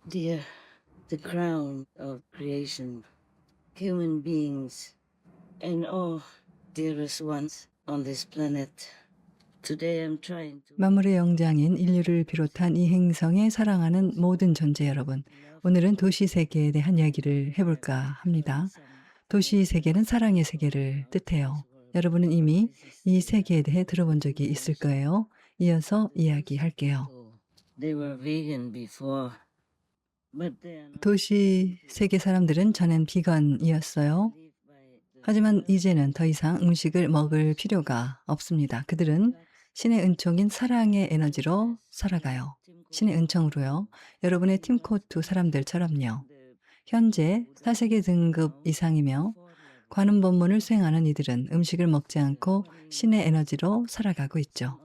Dear, the crown of creation, human beings, and all dearest ones on this planet. Today I'm trying to 만물의 영장인 인류를 비롯한 이 행성에 사랑하는 모든 존재 여러분, 오늘은 도시 세계에 대한 이야기를 해볼까 합니다. 도시 세계는 사랑의 세계를 뜻해요. 여러분은 이미 이 세계에 대해 들어본 적이 있을 거예요. 이어서 이야기할게요. They were vegan before, but they are not 도시 세계 사람들은 전엔 비건이었어요. live by the 하지만 이제는 더 이상 음식을 먹을 필요가 없습니다. 그들은 신의 은총인 사랑의 에너지로 살아가요. 신의 은총으로요. 여러분의 팀코트 사람들처럼요. 현재 4세계 등급 이상이며 관음 법문을 수행하는 이들은 음식을 먹지 않고 신의 에너지로 살아가고 있죠.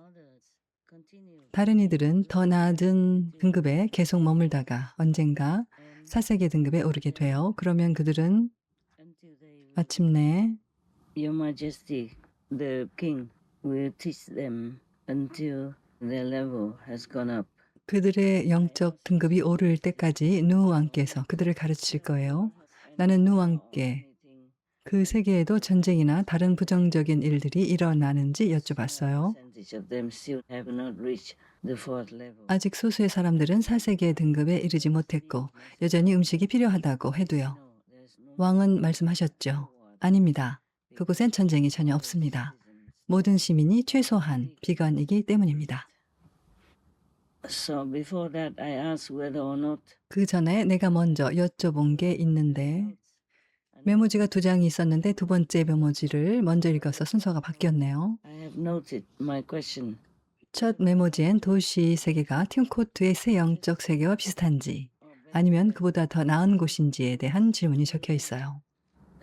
다른 이들은 더 낮은 등급에 계속 머물다가 언젠가 4세계 등급에 오르게 돼요. 그러면 그들은 마침내 Your Majesty, the king, will teach them until their level has gone up. 그들의 영적 등급이 오를 때까지 누 왕께서 그들을 가르칠 거예요. 나는 누 왕께 그 세계에도 전쟁이나 다른 부정적인 일들이 일어나는지 여쭤봤어요. Percentage of them still have not reached the fourth level. 아직 소수의 사람들은 4세계 등급에 이르지 못했고 여전히 음식이 필요하다고 해도요. 왕은 말씀하셨죠. 아닙니다. 그곳엔 전쟁이 전혀 없습니다. 모든 시민이 최소한 비건이기 때문입니다. So before that, I asked whether or not 그 전에 내가 먼저 여쭤본 게 있는데 메모지가 2장이 있었는데 두 번째 메모지를 먼저 읽어서 순서가 바뀌었네요. I have noted my question. 첫 메모지엔 도시 세계가 팀코트의 새 영적 세계와 비슷한지 아니면 그보다 더 나은 곳인지에 대한 질문이 적혀 있어요.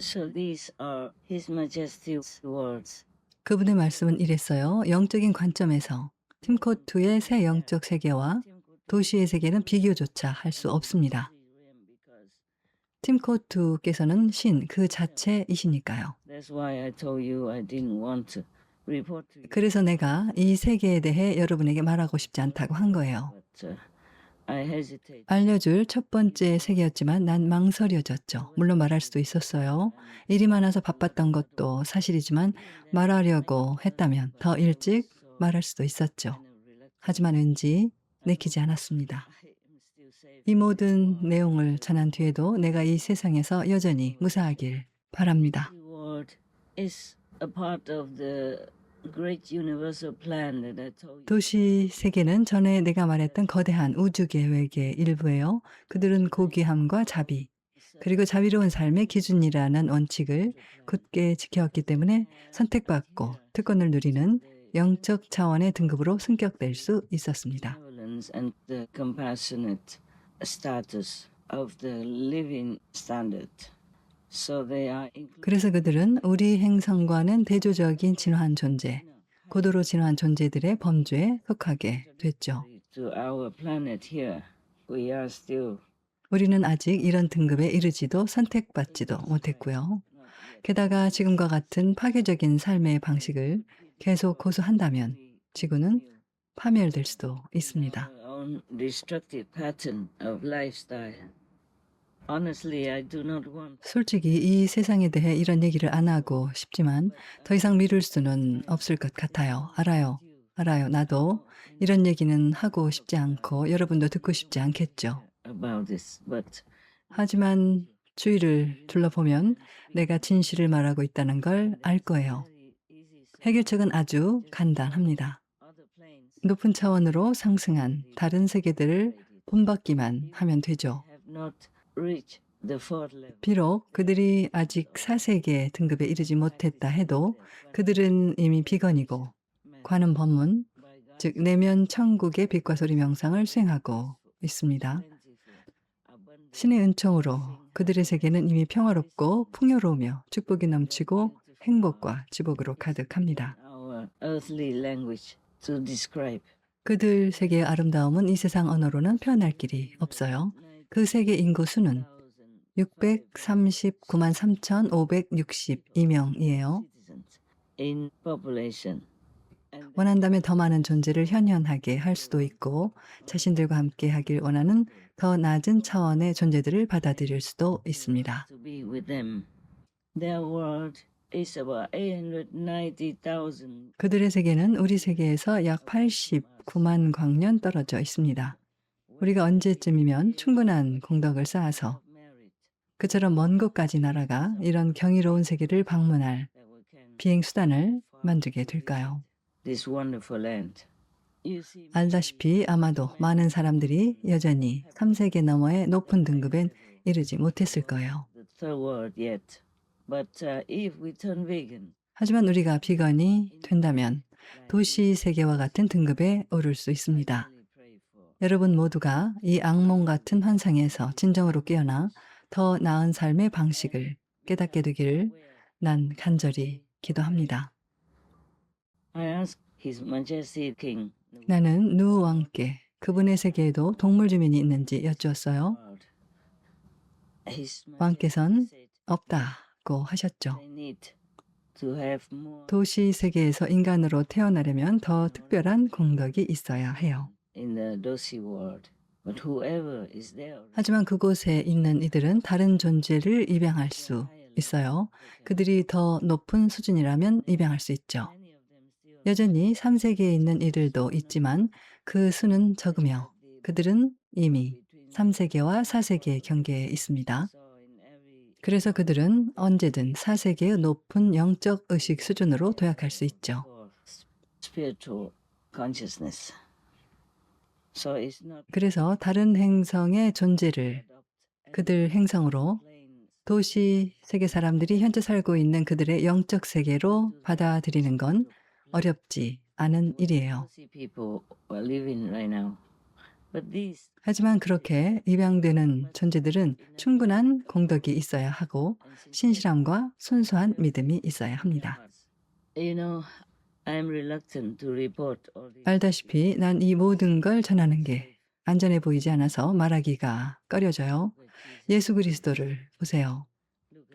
So these are His Majesty's words. 그분의 말씀은 이랬어요. 영적인 관점에서 팀코트의 새 영적 세계와 도시의 세계는 비교조차 할 수 없습니다. 팀코트께서는 신 그 자체이시니까요. That's why I told you I didn't want to report to you. 그래서 내가 이 세계에 대해 여러분에게 말하고 싶지 않다고 한 거예요. But I hesitate. 알려줄 첫 번째 세계였지만 난 망설여졌죠. 물론 말할 수도 있었어요. 일이 많아서 바빴던 것도 사실이지만 말하려고 했다면 더 일찍 말할 수도 있었죠. 하지만 왠지 내키지 않았습니다. 이 모든 내용을 전한 뒤에도 내가 이 세상에서 여전히 무사하길 바랍니다. The word is a part of the great universal plan that I told you. 도시 세계는 전에 내가 말했던 거대한 우주 계획의 일부예요. 그들은 고귀함과 자비, 그리고 자비로운 삶의 기준이라는 원칙을 굳게 지켜왔기 때문에 선택받고 특권을 누리는 영적 차원의 등급으로 승격될 수 있었습니다. Benevolence and the compassionate status of the living standard. So they are included 그래서 그들은 우리 행성과는 대조적인 진화한 존재, 고도로 진화한 존재들의 범주에 속하게 됐죠. to our planet here. We are still 우리는 아직 이런 등급에 이르지도 선택받지도 못했고요. 게다가 지금과 같은 파괴적인 삶의 방식을 계속 고수한다면 지구는 파멸될 수도 있습니다. our own destructive pattern of lifestyle. Honestly, I do not want 솔직히 이 세상에 대해 이런 얘기를 안 하고 싶지만 더 이상 미룰 수는 없을 것 같아요. 알아요. 나도 이런 얘기는 하고 싶지 않고 여러분도 듣고 싶지 않겠죠. about this, but 하지만 주위를 둘러보면 내가 진실을 말하고 있다는 걸 알 거예요. 해결책은 아주 간단합니다. other planes 높은 차원으로 상승한 다른 세계들을 본받기만 하면 되죠. have not reached the fourth level. 비록 그들이 아직 4세계 등급에 이르지 못했다 해도 그들은 이미 비건이고 관음 법문, 즉 내면 천국의 빛과 소리 명상을 수행하고 있습니다. 신의 은총으로 그들의 세계는 이미 평화롭고 풍요로우며 축복이 넘치고 행복과 지복으로 가득합니다. Our earthly language to describe. 그들 세계의 아름다움은 이 세상 언어로는 표현할 길이 없어요. 그 세계 인구 수는 639만 3,562명이에요. Citizens in population. 원한다면 더 많은 존재를 현현하게 할 수도 있고 자신들과 함께 하길 원하는 더 낮은 차원의 존재들을 받아들일 수도 있습니다. to be with them. Their world is about 890,000. 그들의 세계는 우리 세계에서 약 89만 광년 떨어져 있습니다. 우리가 언제쯤이면 충분한 공덕을 쌓아서 그처럼 먼 곳까지 날아가 이런 경이로운 세계를 방문할 비행 수단을 만들게 될까요? This wonderful land. You see, 알다시피 아마도 많은 사람들이 여전히 3세계 너머의 높은 등급엔 이르지 못했을 거예요. the third world yet. But if we turn vegan, 하지만 우리가 비건이 된다면 도시 세계와 같은 등급에 오를 수 있습니다. really pray for 여러분 모두가 이 악몽 같은 환상에서 진정으로 깨어나 더 나은 삶의 방식을 깨닫게 되기를 난 간절히 기도합니다. I ask His Majesty King. 나는 누 왕께 그분의 세계에도 동물 주민이 있는지 여쭈었어요. His 왕께선 Majesty said 없다고 하셨죠. they need to have more 도시 세계에서 인간으로 태어나려면 더 특별한 공덕이 있어야 해요. in the Dosi world. But whoever is there, 하지만 그곳에 있는 이들은 다른 존재를 입양할 수 있어요. 그들이 더 높은 수준이라면 입양할 수 있죠. many of them still 여전히 3세계에 있는 이들도 있지만 그 수는 적으며 그들은 이미 3세계와 4세계의 경계에 있습니다. saw in every 그래서 그들은 언제든 4세계의 높은 영적 의식 수준으로 도약할 수 있죠. for spiritual consciousness. So it's not 그래서 다른 행성의 존재를 adopt 그들 행성으로 planes 도시 세계 사람들이 현재 살고 있는 그들의 영적 세계로 받아들이는 건 어렵지 않은 일이에요. Dosi people are living right now. But these 하지만 그렇게 입양되는 존재들은 충분한 공덕이 있어야 하고 신실함과 순수한 믿음이 있어야 합니다. You know, I'm reluctant to report all this. 알다시피 난 이 모든 걸 전하는 게 안전해 보이지 않아서 말하기가 꺼려져요. 예수 그리스도를 보세요.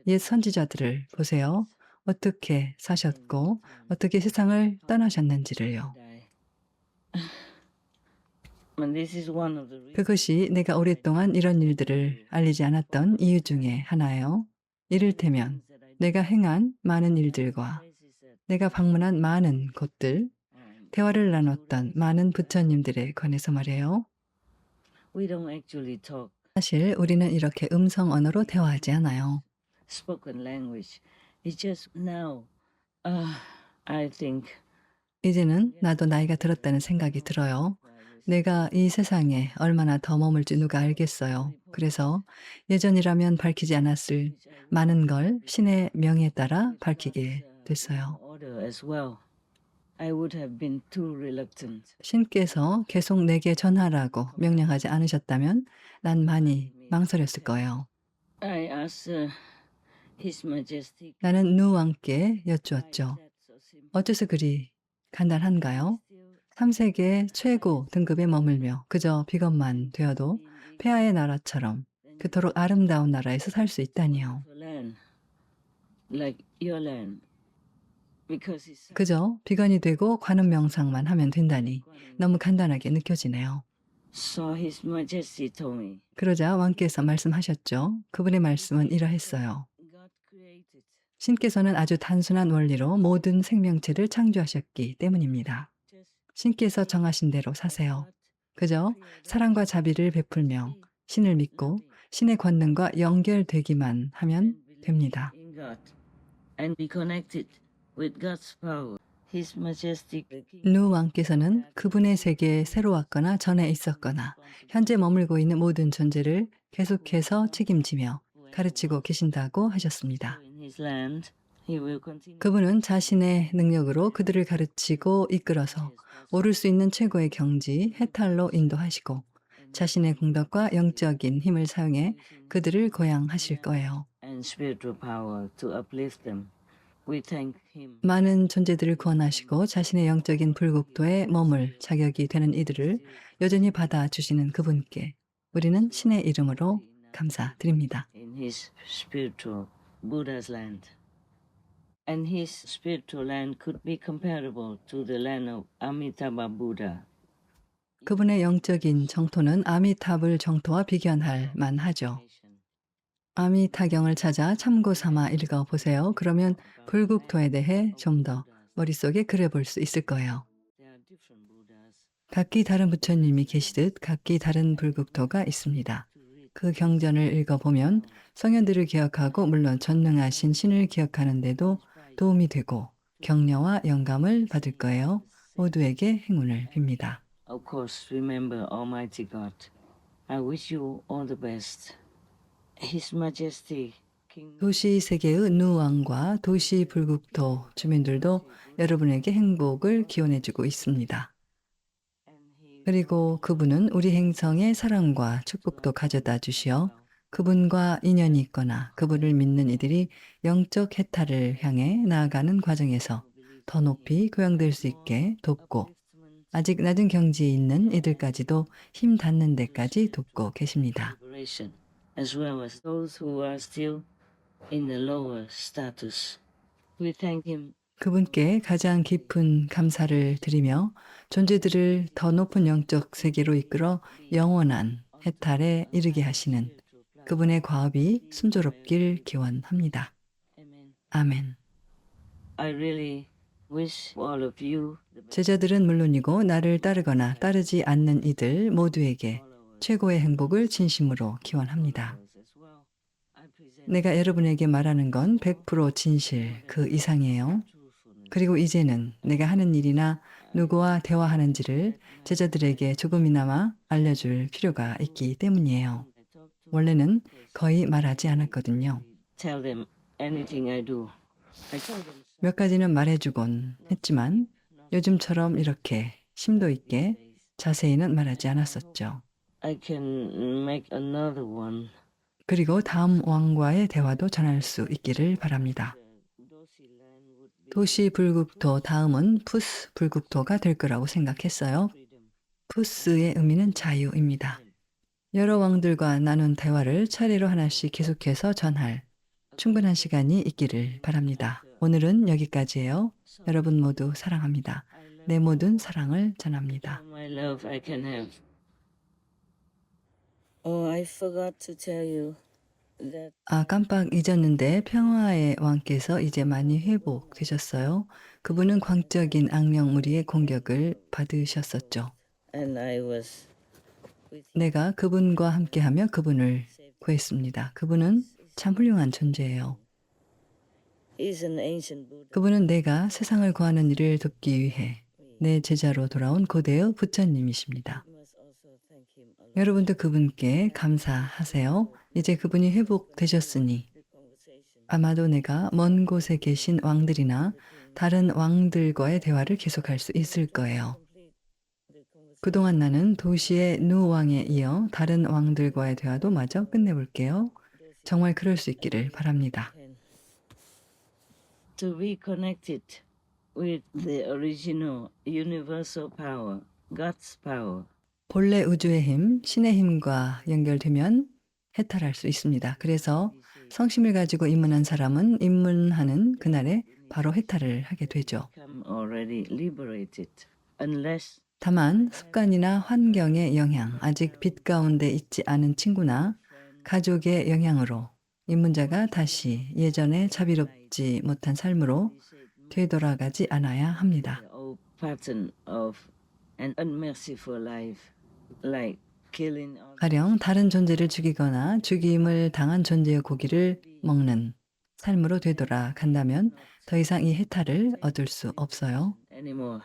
옛 선지자들을 보세요. 어떻게 사셨고 어떻게 세상을 떠나셨는지를요. And this is one of the reasons 그것이 내가 오랫동안 이런 일들을 알리지 않았던 이유 중에 하나예요. 이를테면 내가 행한 많은 일들과 내가 방문한 많은 곳들, 대화를 나눴던 많은 부처님들에 관해서 말이에요. we don't actually talk 사실 우리는 이렇게 음성 언어로 대화하지 않아요. spoken language. It's just now. I think 이제는 나도 나이가 들었다는 생각이 들어요. 내가 이 세상에 얼마나 더 머물지 누가 알겠어요. 그래서 예전이라면 밝히지 않았을 많은 걸 신의 명에 따라 밝히게 됐어요. order as well. I would have been too reluctant. 신께서 계속 내게 전하라고 명령하지 않으셨다면 난 많이 망설였을 거예요. I asked His Majesty. 나는 누 왕께 여쭈었죠. That's so simple. 어째서 그리 간단한가요? 3세계 최고 등급에 머물며 그저 비건만 되어도 폐하의 나라처럼 그토록 아름다운 나라에서 살 수 있다니요. For land, like your land, because it's 그저 비건이 되고 관음 명상만 하면 된다니 너무 간단하게 느껴지네요. so. His Majesty told me. 그러자 왕께서 말씀하셨죠. 그분의 말씀은 이러했어요. God created 신께서는 아주 단순한 원리로 모든 생명체를 창조하셨기 때문입니다. just 신께서 정하신 대로 사세요. 그저 사랑과 자비를 베풀며 신을 믿고 신의 권능과 연결되기만 하면 됩니다. in God and be connected with God's power. His Majesty the King 누 왕께서는 그분의 세계에 새로 왔거나 전에 있었거나 현재 머물고 있는 모든 존재를 계속해서 책임지며 가르치고 계신다고 하셨습니다. in His land, He will continue. 그분은 자신의 능력으로 그들을 가르치고 이끌어서 오를 수 있는 최고의 경지, 해탈로 인도하시고 자신의 공덕과 영적인 힘을 사용해 그들을 고양하실 거예요. and spiritual power to uplift them. We thank Him. 많은 존재들을 구원하시고 자신의 영적인 불국토에 머물 자격이 되는 이들을 여전히 받아주시는 그분께 우리는 신의 이름으로 감사드립니다. In His spiritual Buddha's land. And his spiritual land could be comparable to the land of Amitabha Buddha. 그분의 영적인 정토는 아미타불 정토와 비견할 만하죠. 아미타경을 찾아 참고 삼아 읽어보세요. 그러면 불국토에 대해 좀 더 머릿속에 그려볼 수 있을 거예요. 각기 다른 부처님이 계시듯 각기 다른 불국토가 있습니다. 그 경전을 읽어보면 성현들을 기억하고 물론 전능하신 신을 기억하는 데도 도움이 되고 격려와 영감을 받을 거예요. 모두에게 행운을 빕니다. Of course, remember Almighty God. I wish you all the best. His Majesty King 도시 세계의 누왕과 도시 불국토 주민들도 여러분에게 행복을 기원해주고 있습니다. 그리고 그분은 우리 행성에 사랑과 축복도 가져다 주시어 그분과 인연이 있거나 그분을 믿는 이들이 영적 해탈을 향해 나아가는 과정에서 더 높이 교양될 수 있게 돕고 아직 낮은 경지에 있는 이들까지도 힘 닿는 데까지 돕고 계십니다. liberation, as well as those who are still in the lower status. We thank him. 그분께 가장 깊은 감사를 드리며 존재들을 더 높은 영적 세계로 이끌어 영원한 해탈에 이르게 하시는 그분의 과업이 순조롭길 기원합니다. Amen. 아멘. I really wish all of you the best. 제자들은 물론이고 나를 따르거나 따르지 않는 이들 모두에게 최고의 행복을 진심으로 기원합니다. As well. I present 내가 여러분에게 말하는 건 100% 진실 그 이상이에요. 그리고 이제는 내가 하는 일이나 누구와 대화하는지를 제자들에게 조금이나마 알려줄 필요가 있기 때문이에요. 원래는 거의 말하지 않았거든요. tell them anything I do. I told them 몇 가지는 말해주곤 했지만 요즘처럼 이렇게 심도 있게 자세히는 말하지 않았었죠. I can make another one. 그리고 다음 왕과의 대화도 전할 수 있기를 바랍니다. Dosi land would be 도시 불국토 다음은 푸스 불국토가 될 거라고 생각했어요. freedom. 푸스의 의미는 자유입니다. 여러 왕들과 나눈 대화를 차례로 하나씩 계속해서 전할 충분한 시간이 있기를 바랍니다. 오늘은 여기까지예요. 여러분 모두 사랑합니다. 내 모든 사랑을 전합니다. All my love I can have. Oh, I forgot to tell you that 아, 깜빡 잊었는데 평화의 왕께서 이제 많이 회복되셨어요. 그분은 광적인 악령 무리의 공격을 받으셨었죠. and I was with 내가 그분과 함께하며 그분을 구했습니다. 그분은 참 훌륭한 존재예요. He's an ancient Buddha. 그분은 내가 세상을 구하는 일을 돕기 위해 내 제자로 돌아온 고대의 부처님이십니다. You must also thank him a lot. 여러분도 그분께 감사하세요. 이제 그분이 회복되셨으니 The conversation 아마도 내가 먼 곳에 계신 왕들이나 다른 왕들과의 대화를 계속할 수 있을 거예요. complete the conversation. 그동안 나는 도시의 누왕에 이어 다른 왕들과의 대화도 마저 끝내볼게요. 정말 그럴 수 있기를 바랍니다. To be connected with the original universal power, God's power. 본래 우주의 힘, 신의 힘과 연결되면 해탈할 수 있습니다. 그래서 성심을 가지고 입문한 사람은 입문하는 그날에 바로 해탈을 하게 되죠. Become already liberated, unless 다만 습관이나 환경의 영향, 아직 빛 가운데 있지 않은 친구나 가족의 영향으로 입문자가 다시 예전에 자비롭지 못한 삶으로 되돌아가지 않아야 합니다. the old pattern of an unmerciful life, like killing others. 가령 다른 존재를 죽이거나 죽임을 당한 존재의 고기를 먹는 삶으로 되돌아간다면 더 이상 이 해탈을 얻을 수 없어요. Anymore.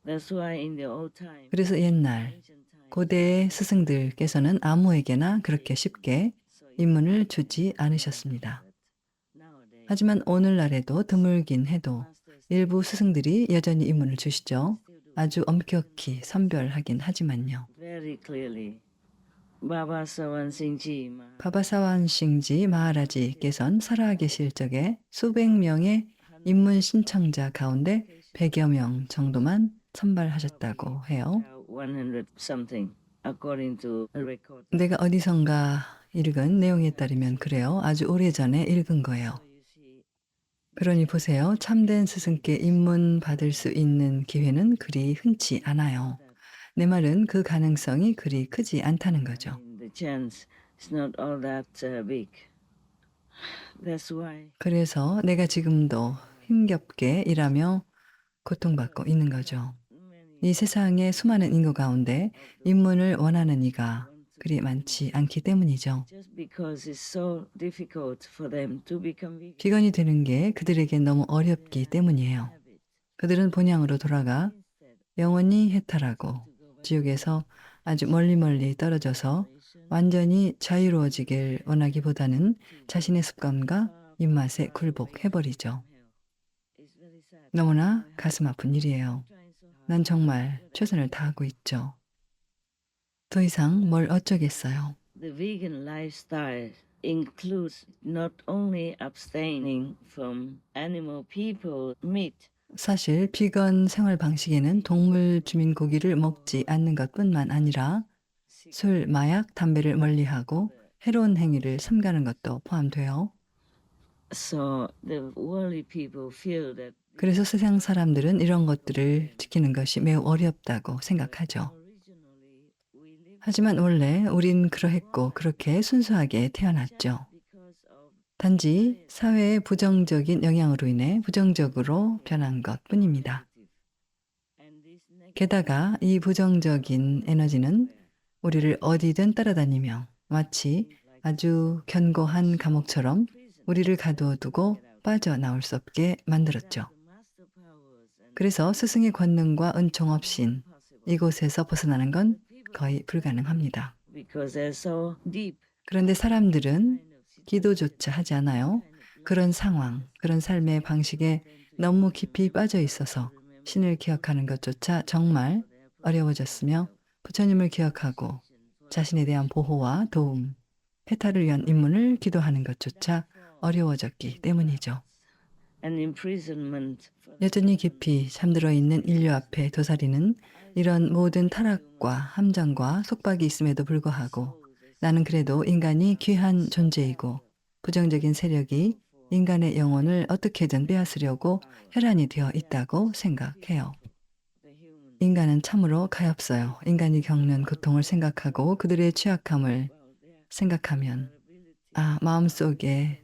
That's why in the old time, 그래서 옛날 ancient time, 고대의 스승들께서는 아무에게나 그렇게 쉽게 입문을 주지 않으셨습니다. nowadays, 하지만 오늘날에도 드물긴 해도 일부 스승들이 여전히 입문을 주시죠. 아주 엄격히 선별하긴 하지만요. very clearly, Baba Sawan Singh Ji Maharaj 바바사완 싱지 마하라지께서는 살아계실 적에 수백 명의 입문 신청자 가운데 100여 명 정도만 선발하셨다고 해요. 100 something, according to a record. 내가 어디선가 읽은 내용에 따르면 그래요. 아주 오래전에 읽은 거예요. So you see, 그러니 보세요. 참된 스승께 입문 받을 수 있는 기회는 그리 흔치 않아요. 내 말은 그 가능성이 그리 크지 않다는 I 거죠. mean, the chance is not all that big. That's why 그래서 내가 지금도 힘겹게 일하며 고통받고 있는 거죠. 이 many 세상의 수많은 인구 가운데 of the 입문을 원하는 이가 want to 그리 become 많지 vegan 않기 때문이죠. just because it's so difficult for them to become vegan. 비건이 되는 게 그들에게 너무 어렵기 때문이에요. Habit. 그들은 본향으로 돌아가 Instead, 영원히 seek 해탈하고 to go back 지옥에서 아주 멀리 떨어져서 완전히 자유로워지길 원하기보다는 자신의 습관과 입맛에 굴복해버리죠. 너무나 가슴 아픈 일이에요. 난 정말 최선을 다하고 있죠. 더 이상 뭘 어쩌겠어요. The vegan lifestyle includes not only abstaining from animal, people, meat, 사실 비건 생활 방식에는 동물 주민 고기를 먹지 않는 것뿐만 아니라 술, 마약, 담배를 멀리하고 해로운 행위를 삼가는 것도 포함돼요. so the worldly people feel that 그래서 세상 사람들은 이런 것들을 지키는 것이 매우 어렵다고 생각하죠. originally we live 하지만 원래 우린 그러했고 그렇게 순수하게 태어났죠. because of 단지 사회의 부정적인 영향으로 인해 부정적으로 변한 것 뿐입니다. and this negative 게다가 이 부정적인 에너지는 우리를 어디든 따라다니며 마치 아주 견고한 감옥처럼 우리를 가두어두고 빠져나올 수 없게 만들었죠. master powers and 그래서 스승의 권능과 은총 없인 이곳에서 벗어나는 건 거의 불가능합니다. because they're so deep 그런데 사람들은 기도조차 하지 않아요. 그런 상황, 그런 삶의 방식에 너무 깊이 빠져 있어서 신을 기억하는 것조차 정말 어려워졌으며 부처님을 기억하고 자신에 대한 보호와 도움, 해탈을 위한 입문을 기도하는 것조차 어려워졌기 때문이죠. and imprisonment for 여전히 깊이 잠들어 있는 인류 앞에 도사리는 이런 모든 타락과 함정과 속박이 있음에도 불구하고 나는 그래도 인간이 귀한 존재이고 부정적인 세력이 인간의 영혼을 어떻게든 빼앗으려고 혈안이 되어 있다고 생각해요. the human. 인간은 참으로 가엾어요. 인간이 겪는 고통을 생각하고 그들의 취약함을 생각하면 마음속에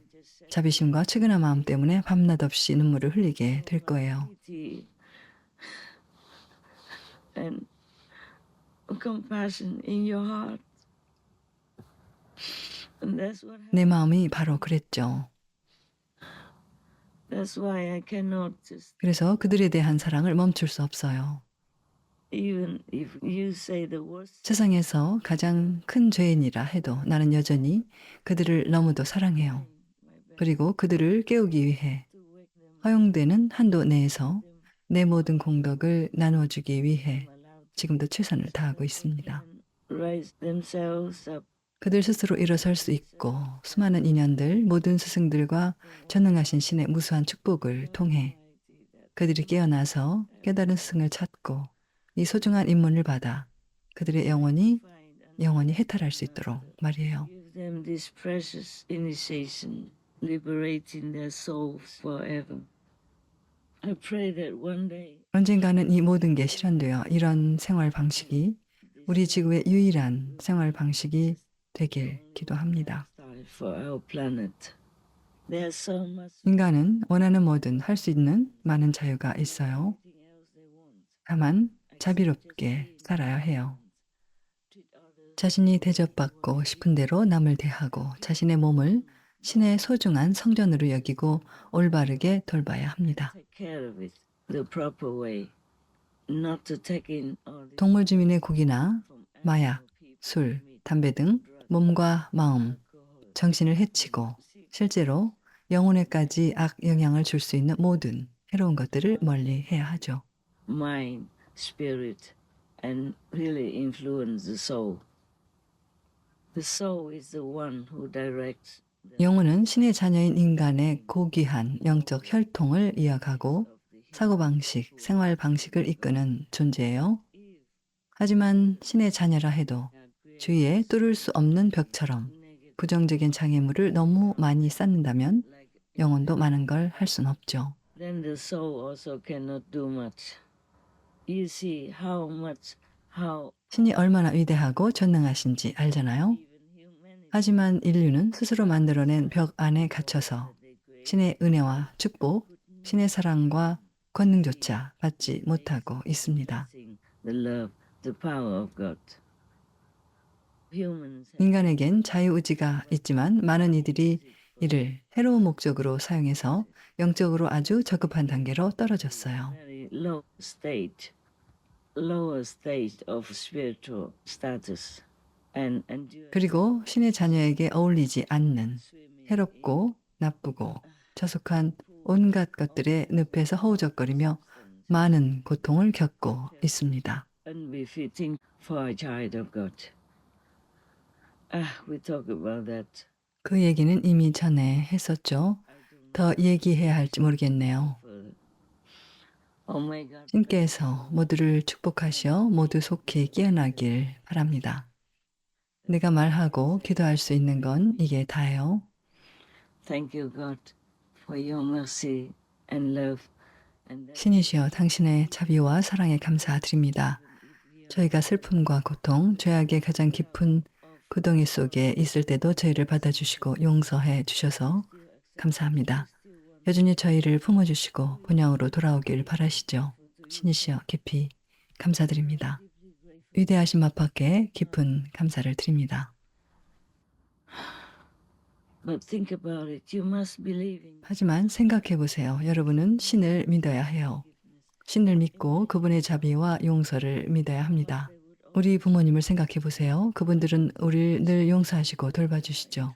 자비심과 측은한 마음 때문에 밤낮 없이 눈물을 흘리게 될 거예요. Pity and compassion in your heart. And that's what 내 마음이 바로 그랬죠. that's why I cannot just 그래서 그들에 대한 사랑을 멈출 수 없어요. even if you say the worst 세상에서 가장 큰 죄인이라 해도 나는 여전히 그들을 너무도 사랑해요. 그리고 그들을 깨우기 위해 to wake them 허용되는 한도 내에서 내 모든 공덕을 나누어 주기 위해 지금도 최선을 다하고 있습니다. raise themselves up 그들 스스로 일어설 수 있고 수많은 인연들, 모든 스승들과 전능하신 신의 무수한 축복을 통해 그들이 깨어나서 깨달은 스승을 찾고 이 소중한 입문을 받아 그들의 영혼이 해탈할 수 있도록 말이에요. give them this precious initiation, liberating their souls forever. I pray that one day 언젠가는 이 모든 게 실현되어 이런 생활 방식이 우리 지구의 유일한 생활 방식이 되길 기도합니다. style for our planet. There's so much 인간은 원하는 뭐든 할 수 있는 많은 자유가 있어요. else they want. 다만 자비롭게 살아야 해요. 자신이 대접받고 싶은 대로 남을 대하고 자신의 몸을 신의 소중한 성전으로 여기고 올바르게 돌봐야 합니다. Take care of it the proper way. Not to take in all this 동물 주민의 고기나 from 마약, 술, 담배 등 몸과 마음, 정신을 해치고 실제로 영혼에까지 악 영향을 줄 수 있는 모든 해로운 것들을 멀리 해야 하죠. mind, spirit, and really influence the soul. The soul is the one who directs 영혼은 신의 자녀인 인간의 고귀한 영적 혈통을 이어가고 사고방식, 생활 방식을 이끄는 존재예요. 하지만 신의 자녀라 해도 주위에 뚫을 수 없는 벽처럼 부정적인 장애물을 너무 많이 쌓는다면 영혼도 많은 걸 할 순 없죠. then the soul also cannot do much. You see how 신이 얼마나 위대하고 전능하신지 알잖아요. even humanity 하지만 인류는 스스로 만들어낸 벽 안에 갇혀서 신의 은혜와 축복, 신의 사랑과 권능조차 받지 못하고 있습니다. the love, the power of God. Humans have 인간에겐 자유의지가 있지만 많은 이들이 이를 해로운 목적으로 사용해서 영적으로 아주 저급한 단계로 떨어졌어요. very lower stage of spiritual status, and endure 그리고 신의 자녀에게 어울리지 않는 해롭고 나쁘고 저속한 온갖 것들의 늪에서 허우적거리며 많은 고통을 겪고 있습니다. unbefitting for a child of God. We talk about that. 그 얘기는 이미 전에 했었죠. 더 얘기해야 할지 모르겠네요. further. Oh my God. 신께서 모두를 축복하시어 모두 속히 깨어나길 바랍니다. 내가 말하고 기도할 수 있는 건 이게 다예요. Thank you, God, for your mercy and love. And that 신이시여 당신의 자비와 사랑에 감사드립니다. 저희가 슬픔과 고통, 죄악의 가장 깊은 구덩이 속에 있을 때도 저희를 받아주시고 용서해 주셔서 감사합니다. 여전히 저희를 품어주시고 본향으로 돌아오길 바라시죠. 신이시여 깊이 감사드립니다. 위대하신 마파께 깊은 감사를 드립니다. But think about it. You must believe in 하지만 생각해 보세요. 여러분은 신을 믿어야 해요. 신을 믿고 그분의 자비와 용서를 믿어야 합니다. 우리 부모님을 생각해 보세요. 그분들은 우리를 늘 용서하시고 돌봐주시죠.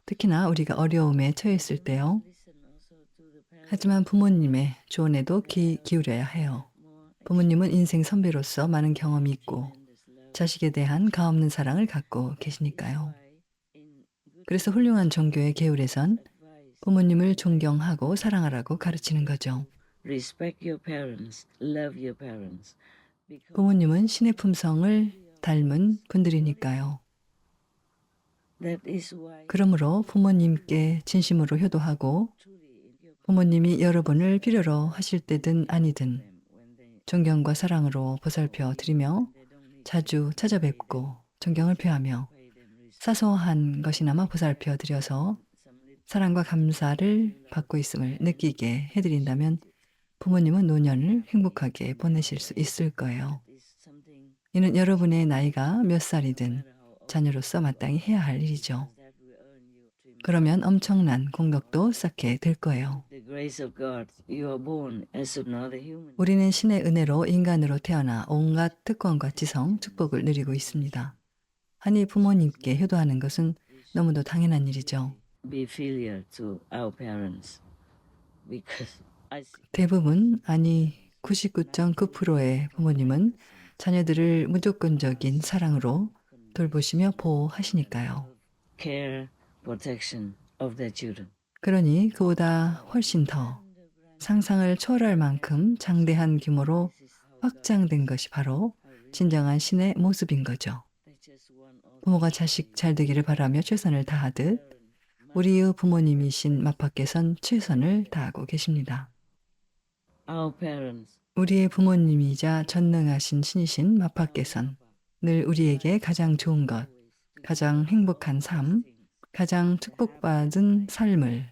특히나 우리가 어려움에 처했을 때요. 하지만 부모님의 조언에도 귀 기울여야 해요. 부모님은 인생 선배로서 많은 경험이 있고 자식에 대한 가없는 사랑을 갖고 계시니까요. 그래서 훌륭한 종교의 계율에선 부모님을 존경하고 사랑하라고 가르치는 거죠. respect your parents, love your parents. Because 부모님은 신의 품성을 닮은 분들이니까요. that is why 그러므로 부모님께 진심으로 효도하고 부모님이 여러분을 필요로 하실 때든 아니든 존경과 사랑으로 보살펴 드리며 자주 찾아뵙고 존경을 표하며 사소한 것이나마 보살펴 드려서 사랑과 감사를 받고 있음을 느끼게 해드린다면 부모님은 노년을 행복하게 보내실 수 있을 거예요. 이는 여러분의 나이가 몇 살이든 자녀로서 마땅히 해야 할 일이죠. 그러면 엄청난 공덕도 쌓게 될 거예요. the grace of God, you are born as another human. 우리는 신의 은혜로 인간으로 태어나 온갖 특권과 지성, 축복을 누리고 있습니다. 하니 부모님께 효도하는 것은 너무도 당연한 일이죠. Be filial to our parents. Because I see 대부분, 아니 99.9%의 부모님은 자녀들을 무조건적인 사랑으로 돌보시며 보호하시니까요. care, protection of their children. 그러니 그보다 훨씬 더 상상을 초월할 만큼 장대한 규모로 확장된 것이 바로 진정한 신의 모습인 거죠. They just want all 부모가 자식 잘 되기를 바라며 최선을 다하듯 우리의 부모님이신 마파께선 최선을 다하고 계십니다. our parents. 우리의 부모님이자 전능하신 신이신 마파께선 늘 우리에게 가장 좋은 것, 가장 행복한 삶, 가장 축복받은 삶을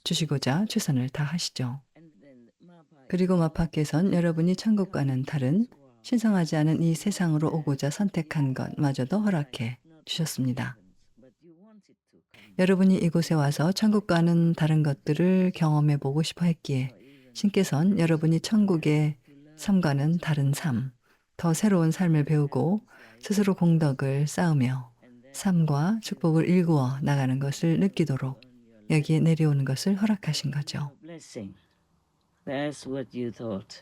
주시고자 최선을 다하시죠. And then Mapa 그리고 마파께선 여러분이 천국 가는 다른 신성하지 않은 이 세상으로 오고자 선택한 것마저도 허락해 주셨습니다. but you wanted to come. 여러분이 이곳에 와서 천국 가는 다른 것들을 경험해 보고 싶어 했기에 신께선 여러분이 천국의 삶과는 다른 삶, 더 새로운 삶을 배우고 스스로 공덕을 쌓으며 삶과 축복을 일구어 나가는 것을 느끼도록 여기에 내려오는 것을 허락하신 거죠. blessing. That's what you thought.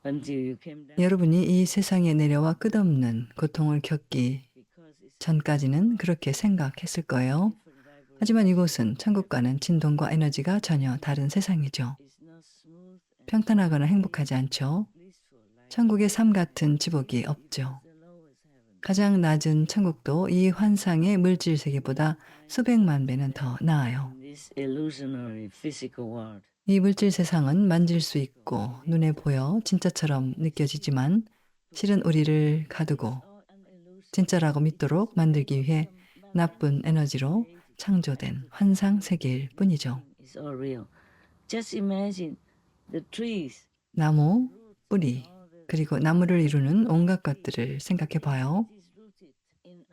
Until you came down. 여러분이 이 세상에 내려와 끝없는 고통을 겪기 Because it's 전까지는 그렇게 생각했을 거예요. 하지만 이곳은 천국과는 진동과 에너지가 전혀 다른 세상이죠. not smooth and 평탄하거나 행복하지 않죠. blissful like 천국의 삶 같은 지복이 없죠. the lowest heaven. 가장 낮은 천국도 이 환상의 물질 세계보다 수백만 배는 더 나아요. In this illusionary physical world. 이 물질 세상은 만질 수 있고 눈에 보여 진짜처럼 느껴지지만 실은 우리를 가두고 진짜라고 믿도록 만들기 위해 나쁜 에너지로 창조된 환상 세계일 뿐이죠. It's all real. Just imagine the trees. 나무, 뿌리, 그리고 나무를 이루는 온갖 것들을 생각해 봐요.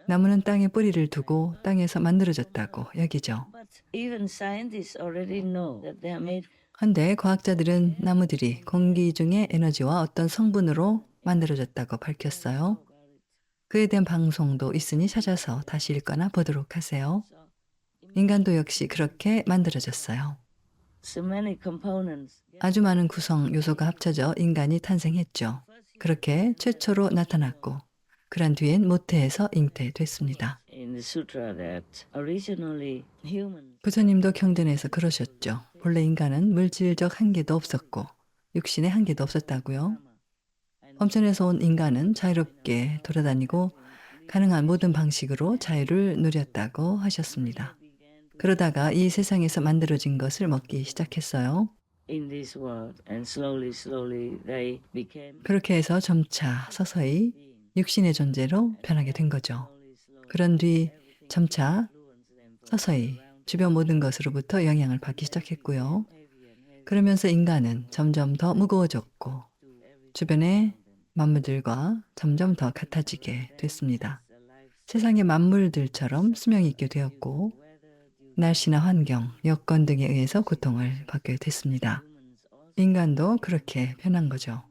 나무는 땅에 뿌리를 두고 땅에서 만들어졌다고 여기죠. But even scientists already know that they are made. 한데 과학자들은 나무들이 공기 중의 에너지와 어떤 성분으로 만들어졌다고 밝혔어요. 그에 대한 방송도 있으니 찾아서 다시 읽거나 보도록 하세요. 인간도 역시 그렇게 만들어졌어요. So many components. 아주 많은 구성 요소가 합쳐져 인간이 탄생했죠. 그렇게 최초로 나타났고 그런 뒤엔 모태에서 잉태됐습니다. In the sutra that originally human. 부처님도 경전에서 그러셨죠. 본래 인간은 물질적 한계도 없었고 육신의 한계도 없었다고요. 범천에서 온 인간은 자유롭게 돌아다니고 가능한 모든 방식으로 자유를 누렸다고 하셨습니다. 그러다가 이 세상에서 만들어진 것을 먹기 시작했어요. In this world, and slowly they became. 그렇게 해서 점차 서서히 육신의 존재로 변하게 된 거죠. 그런 뒤 점차 서서히 주변 모든 것으로부터 영향을 받기 시작했고요. 그러면서 인간은 점점 더 무거워졌고 주변의 만물들과 점점 더 같아지게 됐습니다. 세상의 만물들처럼 수명이 있게 되었고 날씨나 환경, 여건 등에 의해서 고통을 받게 됐습니다. 인간도 그렇게 변한 거죠.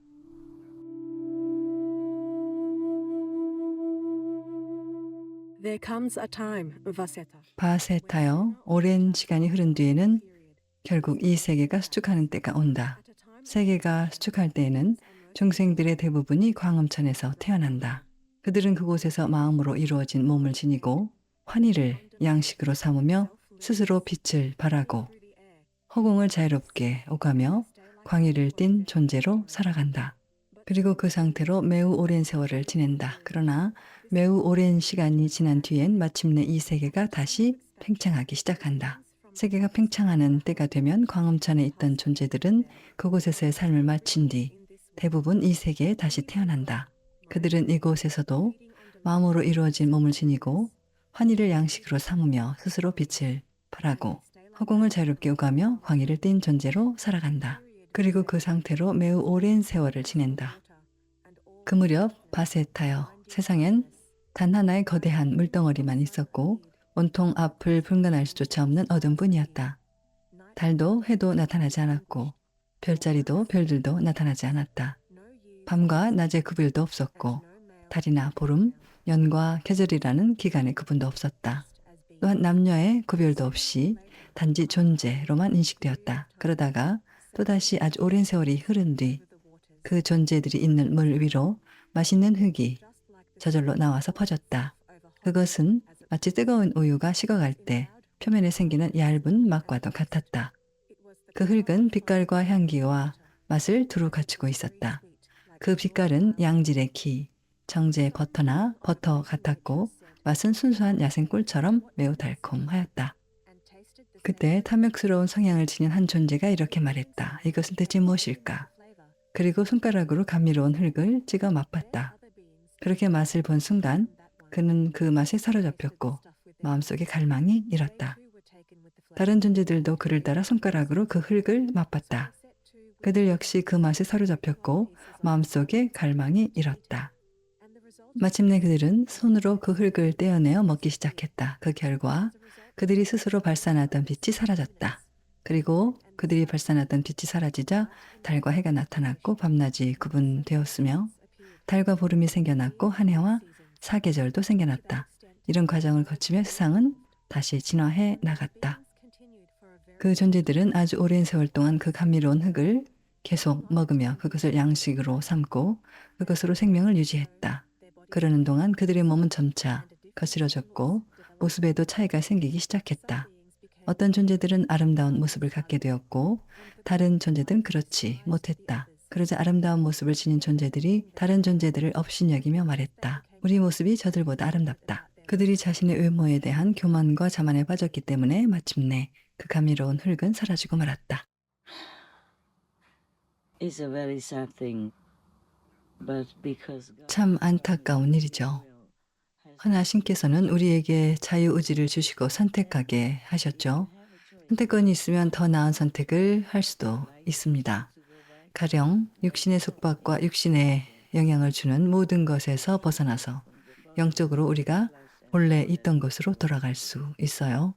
There comes a time, Vaseta. 바세타여, 오랜 시간이 흐른 뒤에는 결국 이 세계가 수축하는 때가 온다. 세계가 수축할 때에는 중생들의 대부분이 광음천에서 태어난다. 그들은 그곳에서 마음으로 이루어진 몸을 지니고 환희를 양식으로 삼으며 스스로 빛을 발하고 허공을 자유롭게 오가며 광희를 띤 존재로 살아간다. 그리고 그 상태로 매우 오랜 세월을 지낸다. 그러나 매우 오랜 시간이 지난 뒤엔 마침내 이 세계가 다시 팽창하기 시작한다. 세계가 팽창하는 때가 되면 광음천에 있던 존재들은 그곳에서의 삶을 마친 뒤 대부분 이 세계에 다시 태어난다. 그들은 이곳에서도 마음으로 이루어진 몸을 지니고 환희를 양식으로 삼으며 스스로 빛을 발하고 허공을 자유롭게 오가며 광희를 띤 존재로 살아간다. 그리고 그 상태로 매우 오랜 세월을 지낸다. 그 무렵 바세타여 세상엔 단 하나의 거대한 물덩어리만 있었고 온통 앞을 분간할 수조차 없는 어둠뿐이었다. 달도 해도 나타나지 않았고 별자리도 별들도 나타나지 않았다. 밤과 낮의 구별도 없었고 달이나 보름, 연과 계절이라는 기간의 구분도 없었다. 또한 남녀의 구별도 없이 단지 존재로만 인식되었다. 그러다가 또다시 아주 오랜 세월이 흐른 뒤 그 존재들이 있는 물 위로 맛있는 흙이 저절로 나와서 퍼졌다. 그것은 마치 뜨거운 우유가 식어갈 때 표면에 생기는 얇은 막과도 같았다. 그 흙은 빛깔과 향기와 맛을 두루 갖추고 있었다. 그 빛깔은 양질의 기, 정제 버터나 버터 같았고 맛은 순수한 야생꿀처럼 매우 달콤하였다. 그때 탐욕스러운 성향을 지닌 한 존재가 이렇게 말했다. 이것은 대체 무엇일까? 그리고 손가락으로 감미로운 흙을 찍어 맛봤다. 그렇게 맛을 본 순간 그는 그 맛에 사로잡혔고 마음속에 갈망이 일었다. 다른 존재들도 그를 따라 손가락으로 그 흙을 맛봤다. 그들 역시 그 맛에 사로잡혔고 마음속에 갈망이 일었다. 마침내 그들은 손으로 그 흙을 떼어내어 먹기 시작했다. 그 결과 그들이 스스로 발산하던 빛이 사라졌다. 그리고 그들이 발산하던 빛이 사라지자 달과 해가 나타났고 밤낮이 구분되었으며 달과 보름이 생겨났고 한 해와 사계절도 생겨났다. 이런 과정을 거치며 세상은 다시 진화해 나갔다. 그 존재들은 아주 오랜 세월 동안 그 감미로운 흙을 계속 먹으며 그것을 양식으로 삼고 그것으로 생명을 유지했다. 그러는 동안 그들의 몸은 점차 거칠어졌고 모습에도 차이가 생기기 시작했다. 어떤 존재들은 아름다운 모습을 갖게 되었고 다른 존재들은 그렇지 못했다. 그러자 아름다운 모습을 지닌 존재들이 다른 존재들을 업신여기며 말했다. 우리 모습이 저들보다 아름답다. 그들이 자신의 외모에 대한 교만과 자만에 빠졌기 때문에 마침내 그 감미로운 흙은 사라지고 말았다. It's a very sad thing. But because God 참 안타까운 일이죠. 허나 신께서는 우리에게 자유의지를 주시고 선택하게 하셨죠. 선택권이 있으면 더 나은 선택을 할 수도 있습니다. 가령 육신의 속박과 육신의 영향을 주는 모든 것에서 벗어나서 영적으로 우리가 본래 있던 곳으로 돌아갈 수 있어요.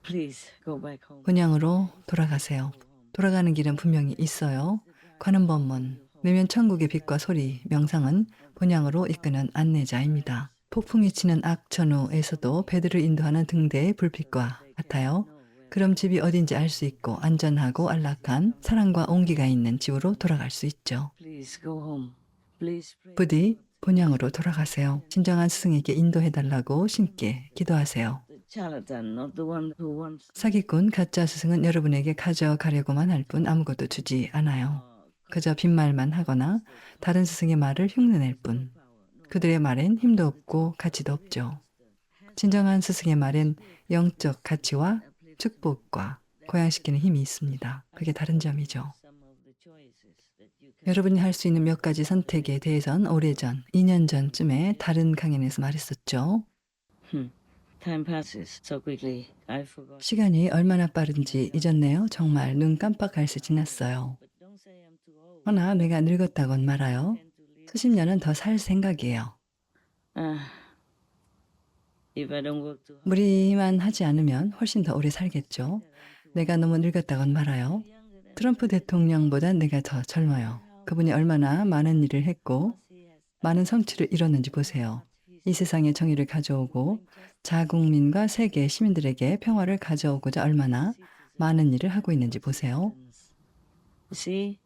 please go back home. 본향으로 돌아가세요. 돌아가는 길은 분명히 있어요. 관음법문, 내면 천국의 빛과 소리, 명상은 본향으로 이끄는 안내자입니다. 폭풍이 치는 악천후에서도 배들을 인도하는 등대의 불빛과 같아요. 그럼 집이 어딘지 알 수 있고 안전하고 안락한 사랑과 온기가 있는 집으로 돌아갈 수 있죠. Please go home. Please pray. 부디 본향으로 돌아가세요. 진정한 스승에게 인도해달라고 신께 기도하세요. The charlatan, not the one who wants. 사기꾼 가짜 스승은 여러분에게 가져가려고만 할 뿐 아무것도 주지 않아요. 그저 빈말만 하거나 다른 스승의 말을 흉내낼 뿐. 그들의 말엔 힘도 없고 가치도 없죠. 진정한 스승의 말엔 영적 가치와 축복과 고양시키는 힘이 있습니다. 그게 다른 점이죠. Some of the choices that you can. 여러분이 할 수 있는 몇 가지 선택에 대해선 오래전, 2년 전쯤에 다른 강연에서 말했었죠. Time passes so quickly. I forgot. 시간이 얼마나 빠른지 잊었네요. 정말 눈 깜빡할 새 지났어요. But don't say I'm too old. 허나 내가 늙었다곤 말아요. Tend to live. 수십 년은 더 살 생각이에요. If I don't work too hard. 무리만 하지 않으면 훨씬 더 오래 살겠죠. 내가 너무 늙었다곤 말아요. 트럼프 대통령보다 내가 더 젊어요. 그분이 얼마나 많은 일을 했고 많은 성취를 이뤘는지 보세요. 이 세상에 정의를 가져오고 자국민과 세계 시민들에게 평화를 가져오고자 얼마나 많은 일을 하고 있는지 보세요. See,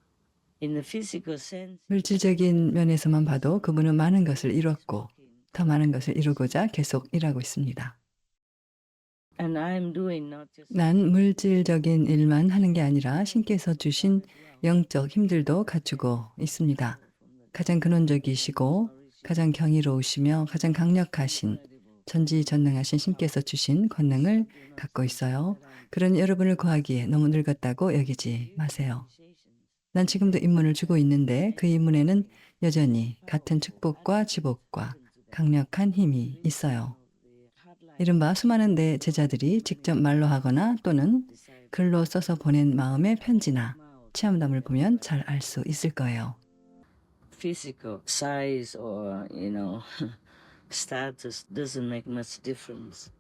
in the physical sense, 물질적인 면에서만 봐도 그분은 많은 것을 이뤘고 더 많은 것을 이루고자 계속 일하고 있습니다. and I'm doing not just 난 물질적인 일만 하는 게 아니라 신께서 주신 영적 힘들도 갖추고 있습니다. 가장 근원적이시고 가장 경이로우시며 가장 강력하신 전지전능하신 신께서 주신 권능을 갖고 있어요. 그런 여러분을 구하기에 너무 늙었다고 여기지 마세요. 난 지금도 입문을 주고 있는데 그 입문에는 여전히 같은 축복과 지복과 강력한 힘이 있어요. 이른바 수많은 내 제자들이 직접 말로 하거나 또는 글로 써서 보낸 마음의 편지나 체험담을 보면 잘 알 수 있을 거예요. physical size or status doesn't make much difference.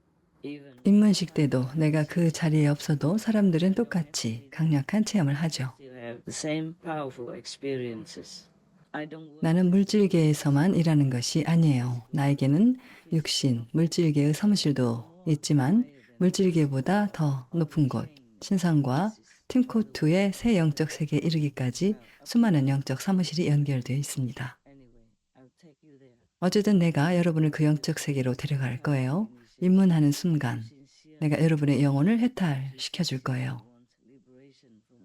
Even 입문식 때도 내가 그 자리에 없어도 사람들은 똑같이 강력한 체험을 하죠. you have the same powerful experiences. I don't work 나는 물질계에서만 일하는 것이 아니에요. 나에게는 육신, 물질계의 사무실도 있지만 물질계보다 더 높은 곳, 신상과 팀코투의 새 영적 세계에 이르기까지 수많은 영적 사무실이 연결되어 있습니다. anyway. I'll take you there. 어쨌든 내가 여러분을 그 영적 세계로 데려갈 거예요. 입문하는 순간 내가 여러분의 영혼을 해탈시켜 줄 거예요.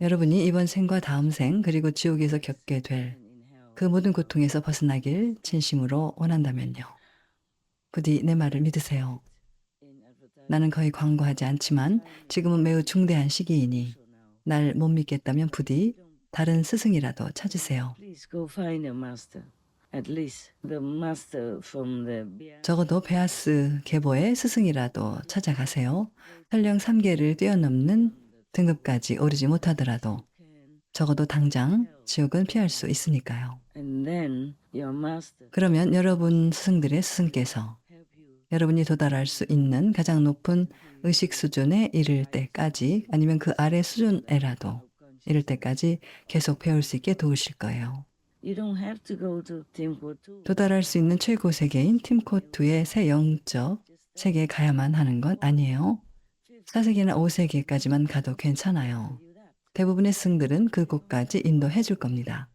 여러분이 이번 생과 다음 생 그리고 지옥에서 겪게 될 그 모든 고통에서 벗어나길 진심으로 원한다면요. 부디 내 말을 믿으세요. 나는 거의 광고하지 않지만 지금은 매우 중대한 시기이니 날 못 믿겠다면 부디 다른 스승이라도 찾으세요. Please go find a master. At least the master from the 적어도 베아스 계보의 스승이라도 찾아가세요. 설령 3계를 뛰어넘는 등급까지 오르지 못하더라도 적어도 당장 지옥은 피할 수 있으니까요. and then your master 그러면 여러분 스승들의 스승께서 help you 여러분이 도달할 수 있는 가장 높은 의식 수준에 이를 때까지 아니면 그 아래 수준에라도 이를 때까지 계속 배울 수 있게 도우실 거예요. You don't have to go to Timbuktu. 도달할 수 있는 최고 세계인 팀코투의 새 영적 세계에 가야만 하는 건 아니에요. 4세계나 5세계까지만 가도 괜찮아요. 대부분의 스승들은 그곳까지 인도해 줄 겁니다.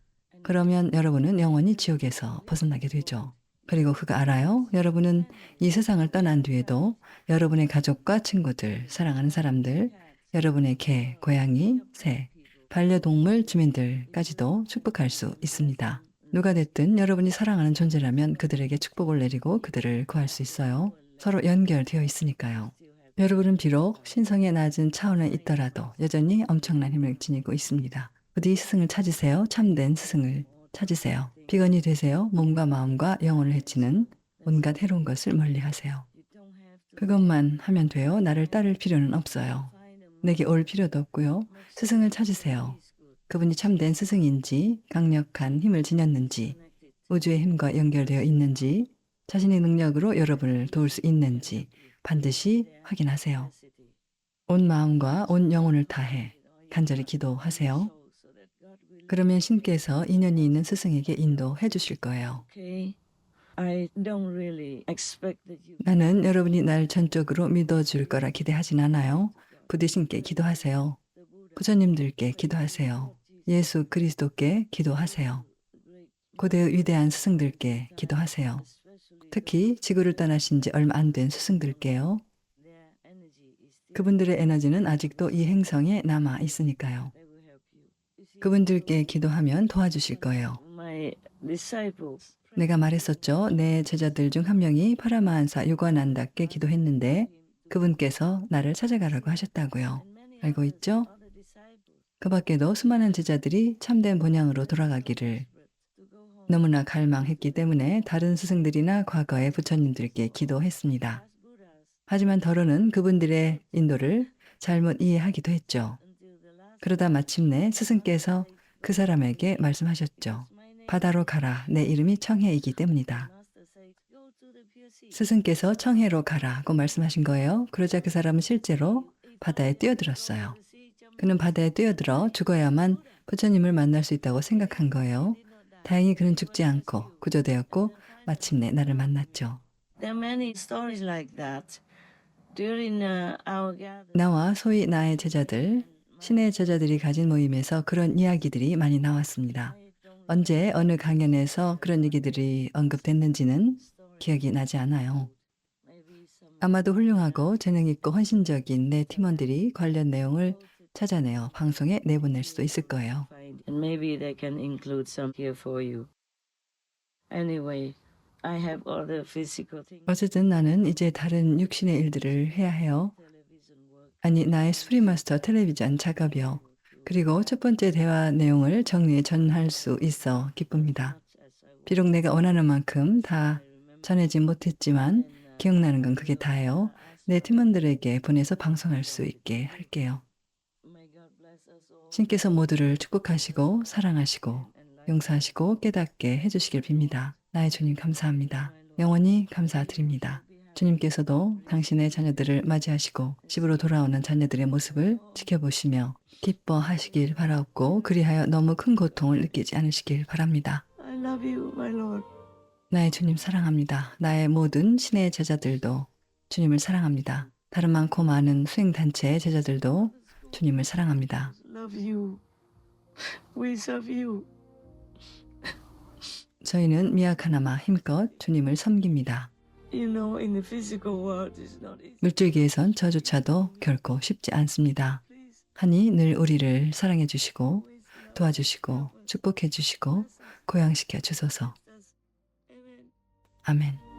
그러면 여러분은 영원히 지옥에서 벗어나게 되죠. 그리고 그거 알아요? 여러분은 이 세상을 떠난 뒤에도 여러분의 가족과 친구들, 사랑하는 사람들, 여러분의 개, 고양이, 새, 반려동물 주민들까지도 축복할 수 있습니다. 누가 됐든 여러분이 사랑하는 존재라면 그들에게 축복을 내리고 그들을 구할 수 있어요. 서로 연결되어 있으니까요. 여러분은 비록 신성의 낮은 차원에 있더라도 여전히 엄청난 힘을 지니고 있습니다. 부디 스승을 찾으세요. 참된 스승을 찾으세요. 비건이 되세요. 몸과 마음과 영혼을 해치는 온갖 해로운 것을 멀리하세요. 그것만 하면 돼요. 나를 따를 필요는 없어요. 내게 올 필요도 없고요. 스승을 찾으세요. 그분이 참된 스승인지 강력한 힘을 지녔는지 우주의 힘과 연결되어 있는지 자신의 능력으로 여러분을 도울 수 있는지 반드시 확인하세요. 온 마음과 온 영혼을 다해 간절히 기도하세요. 그러면 신께서 인연이 있는 스승에게 인도해 주실 거예요. I don't really expect that you 나는 여러분이 날 전적으로 믿어줄 거라 기대하진 않아요. 부디 신께 기도하세요. 부처님들께 기도하세요. 예수 그리스도께 기도하세요. 고대의 위대한 스승들께 기도하세요. 특히 지구를 떠나신 지 얼마 안 된 스승들께요. 그분들의 에너지는 아직도 이 행성에 남아 있으니까요. 그분들께 기도하면 도와주실 거예요. my disciples 내가 말했었죠. 내 제자들 중 한 명이 파라마한사 요가난다께 기도했는데 그분께서 나를 찾아가라고 하셨다고요. 알고 있죠? 그 밖에도 수많은 제자들이 참된 본향으로 돌아가기를 너무나 갈망했기 때문에 다른 스승들이나 과거의 부처님들께 기도했습니다. 하지만 더러는 그분들의 인도를 잘못 이해하기도 했죠. 그러다 마침내 스승께서 그 사람에게 말씀하셨죠. 바다로 가라. 내 이름이 청해이기 때문이다. 스승께서 청해로 가라고 말씀하신 거예요. 그러자 그 사람은 실제로 바다에 뛰어들었어요. 그는 바다에 뛰어들어 죽어야만 부처님을 만날 수 있다고 생각한 거예요. 다행히 그는 죽지 않고 구조되었고 마침내 나를 만났죠. There are many stories like that. During our gathering, 나와 소위 나의 제자들, 신의 제자들이 가진 모임에서 그런 이야기들이 많이 나왔습니다. 언제 어느 강연에서 그런 얘기들이 언급됐는지는 기억이 나지 않아요. 아마도 훌륭하고 재능 있고 헌신적인 내 팀원들이 관련 내용을 찾아내어 방송에 내보낼 수도 있을 거예요. and maybe they can include some here for you. Anyway, I have other physical things. 어쨌든 나는 이제 다른 육신의 일들을 해야 해요. 아니, 나의 스프리마스터 텔레비전 작업이요. 그리고 첫 번째 대화 내용을 정리해 전할 수 있어 기쁩니다. 비록 내가 원하는 만큼 다 전하지 못했지만 기억나는 건 그게 다예요. 내 팀원들에게 보내서 방송할 수 있게 할게요. 신께서 모두를 축복하시고 사랑하시고 용서하시고 깨닫게 해주시길 빕니다. 나의 주님 감사합니다. 영원히 감사드립니다. 주님께서도 당신의 자녀들을 맞이하시고 집으로 돌아오는 자녀들의 모습을 지켜보시며 기뻐하시길 바라옵고 그리하여 너무 큰 고통을 느끼지 않으시길 바랍니다. I love you, my Lord. 나의 주님 사랑합니다. 나의 모든 신의 제자들도 주님을 사랑합니다. 다른 많고 많은 수행단체의 제자들도 주님을 사랑합니다. Love you. We serve you. 저희는 미약하나마 힘껏 주님을 섬깁니다. You know, in the physical world, it's not easy. 물질계에선 저조차도 결코 쉽지 않습니다. 하니 늘 우리를 사랑해 주시고 도와주시고 축복해 주시고 고양시켜 주소서. Amen. 아멘.